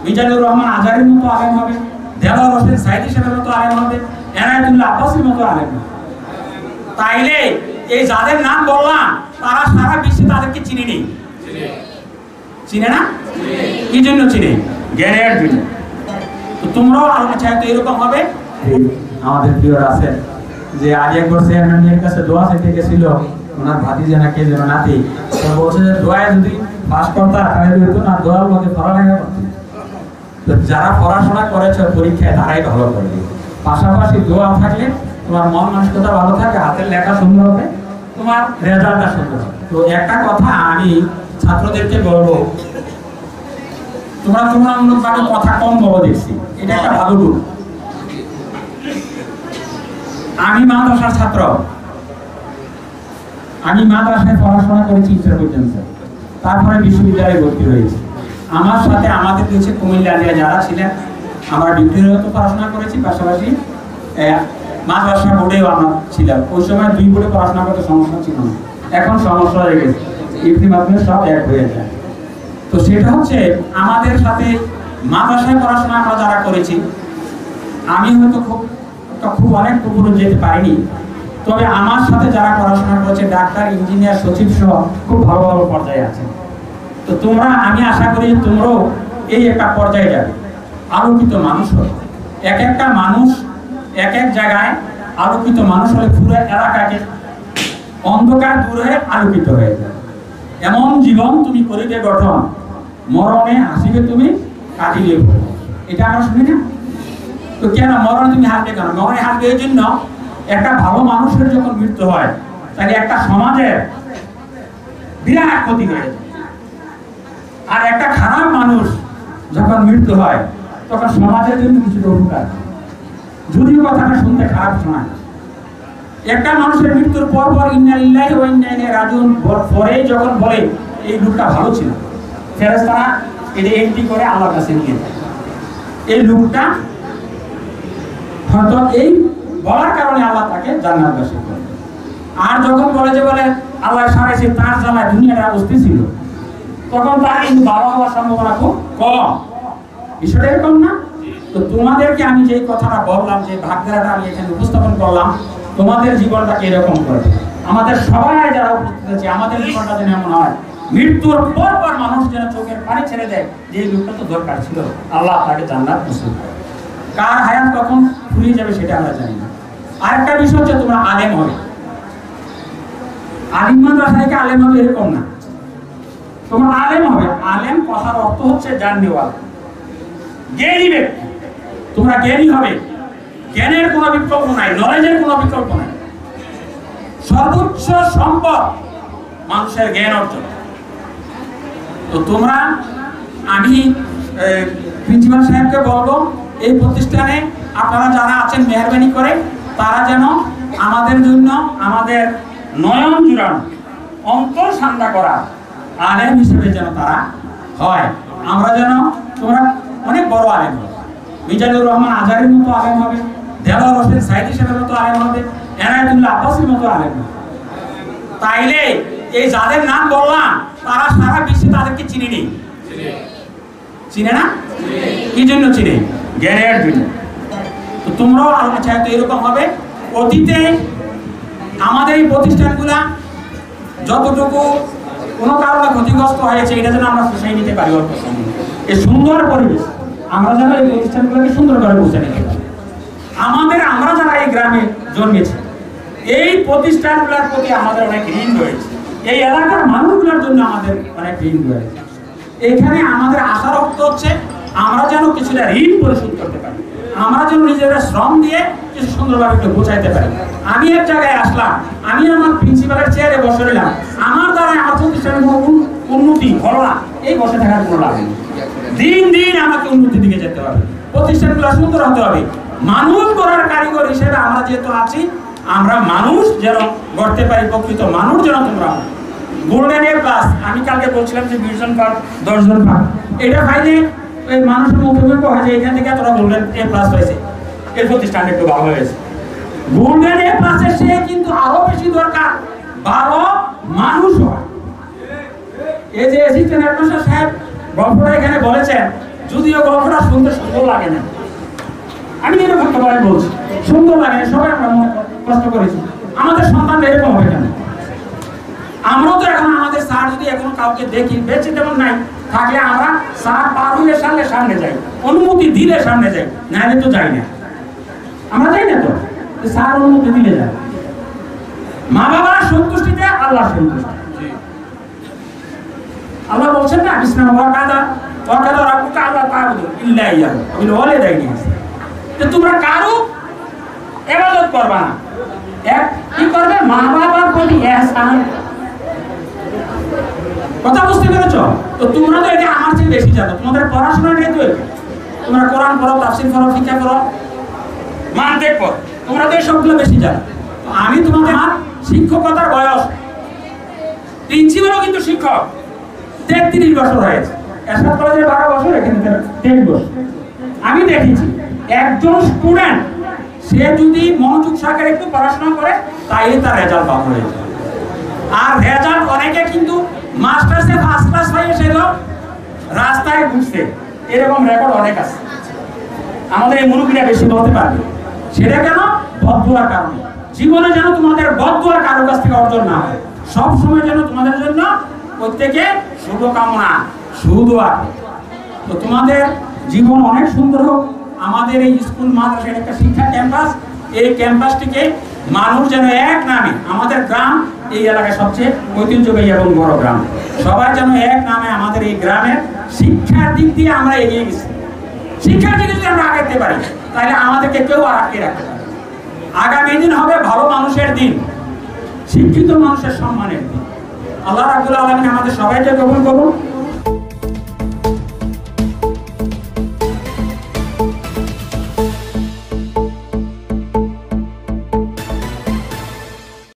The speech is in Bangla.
মিজানুর রহমান আজহারির মতো আলেম হবে, দেওয়ার হোসেন সাইদি সাহেবের মতো আলেম হবে, এনায়েতুল্লাহ আব্বাসীর মতো আলেম হবে। তাইলে এই যাদের নাম বললাম তারা সারা বিশ্বে তাদেরকে চিনি নেই, চিনে না? কি জন্য চিনে? জ্ঞানের জন্য। তো তোমরাও আল্লাহ চাই তো এরকম হবে। আমাদের প্রিয়রা আছেন যে আজ এক বছর চেয়ারম্যানের কাছে দোয়া চাইতে গেছিল, ওনার ভাতিজা না কে যেন নাতি, তো বলছে যে দোয়ায় যদি পাস করতা তাহলে হইতো না, দোয়ার মধ্যে পড়ালেখা করতে। তো যারা পড়াশোনা করেছে পরীক্ষায় তারাই ভালো করবে। পাশাপাশি দোয়া থাকলে তোমার মন মানসিকতা ভালো থাকে, হাতের লেখা সুন্দর হবে, তোমার রেজাল্টটা সুন্দর হবে। তো একটা কথা আমি ছাত্রদেরকে বলবো, তোমরা তুলনামূলকভাবে কথা কম বলো দেখছি, এটা একটা ভালো গুণ। আমি মাদ্রাসার ছাত্র, আমি মাদ্রাসায় পড়াশোনা করেছি ইচ্ছা পর্যন্ত, তারপরে বিশ্ববিদ্যালয়ে ভর্তি হয়েছি। আমার সাথে আমাদের দেশে কুমিল্লা যারা ছিলেন, আমরা ডিগ্রিও তো পড়াশোনা করেছি, পাশাপাশি মাদ্রাসা বোর্ডেও আমরা ছিলাম। ওই সময় 2 বোর্ডে পড়াশোনা করতে সমস্যা ছিল না, এখন সমস্যা হয়ে গেছে, ইফতি মাধ্যমে সব এক হয়ে যায়। তো সেটা হচ্ছে আমাদের সাথে মাদ্রাসায় পড়াশোনা আমরা যারা করেছি, আমি হয়তো খুব অনেক উপরে যেতে পারিনি, তবে আমার সাথে যারা পড়াশোনা করেছে ডাক্তার, ইঞ্জিনিয়ার, সচিব সহ খুব ভালো ভালো পর্যায়ে আছে। তো তোমরা, আমি আশা করি তোমরাও এই একটা পর্যায়ে যাবে, আলোকিত মানুষ হবে। এক একটা মানুষ এক এক জায়গায় আলোকিত মানুষ হলে পুরো এলাকাকে অন্ধকার দূর হয়ে আলোকিত হয়ে যায়। এমন জীবন তুমি করিতে গঠন, মরণে হাসিবে তুমি কাটিলে। এটা আমরা শুনি না? তো কেন মরণে তুমি হাসবে কেন? মরণে হাসবে এই জন্য, একটা ভালো মানুষের যখন মৃত্যু হয় তাহলে একটা সমাজের বিরাট ক্ষতি হয়ে যায়। আর একটা খারাপ মানুষ যখন মৃত্যু হয় তখন সমাজের জন্য কিছুটা উপকার, যদিও কথাটা শুনতে খারাপ শোনায়। একটা মানুষের মৃত্যুর পর ইন্না লিল্লাহি ওয়া ইন্না ইলাইহি রাজিউন পরে যখন বলে এই লোকটা ভালো ছিল, ফেরেশতারা এটা এন্ট্রি করে আল্লাহর কাছে নিয়ে যায়, এই লোকটা হয়তো এই বলার কারণে আল্লাহ তাকে জান্নাতবাসী করে। আর যখন বলে যে বলে আল্লাহ সারাইছে তার জামায় দুনিয়াটা অস্থির ছিল, তখন তার কিন্তু ভালো হওয়ার সম্ভাবনা খুব কম। বিষয়টা এরকম না? তো তোমাদেরকে আমি যে কথাটা বললাম, যে ভাগধারাটা আমি এখানে উপস্থাপন করলাম, তোমাদের জীবনটাকে এরকম করে আমাদের সবাই যারা উপস্থিত আছে, আমাদের জীবনটা যেন এমন হয় মৃত্যুর পর মানুষ যেন চোখের পানি ছেড়ে দেয় যে এই লোকটা তো দরকার ছিল, আল্লাহ তাকে জান্নাত নসিব করে। কার হায়াত কখন ফুরিয়ে যাবে সেটা আমরা জানি না। আরেকটা বিষয় হচ্ছে তোমরা আলেম হবে। আলিম মাদ্রাসায় কি আলেম হবে এরকম না, তোমরা আলেম হবে। আলেম কথার অর্থ হচ্ছে জাননেওয়ালা, জ্ঞানী ব্যক্তি। তোমরা জ্ঞানী হবে, জ্ঞানের কোনো বিকল্প নাই, নলেজের কোনো বিকল্প নাই। সর্বোচ্চ সম্পদ মানুষের জ্ঞান অর্জন। তো তোমরা, আমি প্রিন্সিপাল সাহেবকে বলবো এই প্রতিষ্ঠানে আপনারা যারা আছেন মেহরবানি করে তারা যেন আমাদের জন্য আমাদের নয়ন জুড়ানো, অন্তর ঠান্ডা করা আলেম হিসেবে যেন তারা হয়। আমরা যেন, তোমরা অনেক বড় আলেম হবে, মিজানুর রহমান আজহারির মতো আলেম হবে, দেওয়ার হোসেন সাইদি সাহেবের মতো আলেম হবে, এনায়েতুল্লাহ আব্বাসীর মতো আলেম হবে। তাইলে এই যাদের নাম বললাম তারা সারা বিশ্বে তাদেরকে চিনি নেই, চিনে না? কি জন্য চিনে? জ্ঞানের জন্য। তো তোমরাও আল্লাহ চাই তো এরকম হবে। অতীতে আমাদের এই প্রতিষ্ঠানগুলা যতটুকু কোনো কারণে ক্ষতিগ্রস্ত হয়েছে এটা যেন আমরা পুষাই নিতে পারি। অল্প সময় এই সুন্দর পরিবেশ আমরা যেন এই প্রতিষ্ঠানগুলোকে সুন্দর করে পুষে নিতে পারি। আমরা যারা এই গ্রামে জন্মেছি, এই প্রতিষ্ঠানগুলোর প্রতি আমাদের অনেক ঋণ রয়েছে, এই এলাকার মানুষগুলোর জন্য আমাদের অনেক ঋণ রয়েছে। এখানে আমাদের আশার অর্থ হচ্ছে আমরা যেন কিছুটা ঋণ পরিশোধ করতে পারি, আমরা যেন নিজেরা শ্রম দিয়ে কিছু সুন্দরভাবে একটু বোঝাইতে পারি। আমি এক জায়গায় আসলাম, আমি আমার প্রিন্সিপালের চেয়ারে বসে রইলাম, আমার দ্বারা আমার প্রতিষ্ঠানের উন্নতি হলো না, এই বসে থাকার কোনো লাভ নেই। দিন দিন আমাকে উন্নতির দিকে যেতে হবে, প্রতিষ্ঠানগুলো সুন্দর হতে হবে। মানুষ গড়ার কারিগর হিসেবে আমরা যেহেতু আছি, আমরা মানুষ যেন গড়তে পারি, প্রকৃত মানুষ যেন তোমরা। গোল্ডেন এ প্লাস আমি কালকে বলছিলাম যে 20 জন পাক 10 জন পাক, এটা ফাইলে এই মানুষের মুখোমুখি হয় যে এখান থেকে এতটা গোল্ডেন এ প্লাস হয়েছে, এই প্রতিষ্ঠানটা একটু ভালো হয়েছে। গোল্ডেন এ প্লাসের সে কিন্তু আরো বেশি দরকার ভালো মানুষ হয়। এই যে অ্যাসিস্ট্যান্ট অ্যাডমিনিস্ট্রেটর সাহেব গল্পটা এখানে বলেছেন, যদি যদিও গল্পটা শুনতে সুন্দর লাগে না, আমি নিরপেক্ষভাবে বলছি, সুন্দর লাগে না, সবাই আমরা কষ্ট করেছি। আমাদের সন্তান এরকম হবে কেন? আমরাও তো এখন আমাদের স্যার যদি এখন কাউকে দেখি বেঁচে যেমন নাই থাকলে আমরা স্যার পার হলে সামনে যাই, অনুমতি দিলে সামনে যাই, নাহলে তো যাই না। আমরা যাই না তো, স্যার অনুমতি দিলে যাই। মা বাবার সন্তুষ্টিতে আল্লাহ সন্তুষ্টি। আল্লাহ বলছেন না, বিসমিল্লাহ ওয়াকাদা রাব্বুকা আল্লা তা'বুদু ইল্লা ইয়াহু ওয়া বিল ওয়ালিদাইনি ইহসানা, যে তোমরা কারো ইবাদত করবা না, এক কি করবে? মা বাবার প্রতি ইহসান। কথা বুঝতে পেরেছো? তো তোমরা তো এটা আমার চেয়ে বেশি জানো, তোমাদের পড়াশোনা নিয়ে তো তোমরা কোরআন পড়ো, তাফসীর পড়ো, ফিকহ পড়ো, মানতিক পড়ো, তোমরা তো এই সবগুলো বেশি জানো। তো আমি তোমাদের শিক্ষকতার বয়স, প্রিন্সিপালও কিন্তু শিক্ষক, 33 বছর হয়েছে, এরশাদ কলেজে 12 বছর, এখানে 23 বছর। আমি দেখেছি একজন স্টুডেন্ট সে যদি মনোযোগ সহকারে একটু পড়াশোনা করে তাইলে তার রেজাল্ট ভালো হয়ে যায়। আর রেজাল্ট অনেকে কিন্তু মাস্টার্সে ফার্স্ট ক্লাস হয়ে সেল রাস্তায় ঘুরছে, এরকম রেকর্ড অনেক আছে। আমাদের এই মুরব্বীরা বেশি বলতে পারবে, সেটা কেন? বদদুয়ার কারণে। জীবনে যেন তোমাদের বদদুয়ার কারোর কাছ থেকে অর্জন না হয়, সবসময় যেন তোমাদের জন্য প্রত্যেকে শুভকামনা, সুদোয়া। তো তোমাদের জীবন অনেক সুন্দর হোক। আমাদের এই স্কুল মাদ্রাসার একটা শিক্ষা ক্যাম্পাস, এই ক্যাম্পাসটিকে মানুষ যেন এক নামে, আমাদের গ্রাম এই এলাকায় সবচেয়ে ঐতিহ্যবাহী এবং বড় গ্রাম, সবাই যেন এক নামে আমাদের এই গ্রামের শিক্ষার দিক দিয়ে আমরা এগিয়ে গেছি। শিক্ষার দিকে যদি আমরা আগাতে পারি তাহলে আমাদেরকে কেউ আর আটকে রাখতে পারে। আগামী দিন হবে ভালো মানুষের দিন, শিক্ষিত মানুষের সম্মানের দিন। আল্লাহ রাব্বুল আলামিন আমাদের সবাইকে কবুল করুন।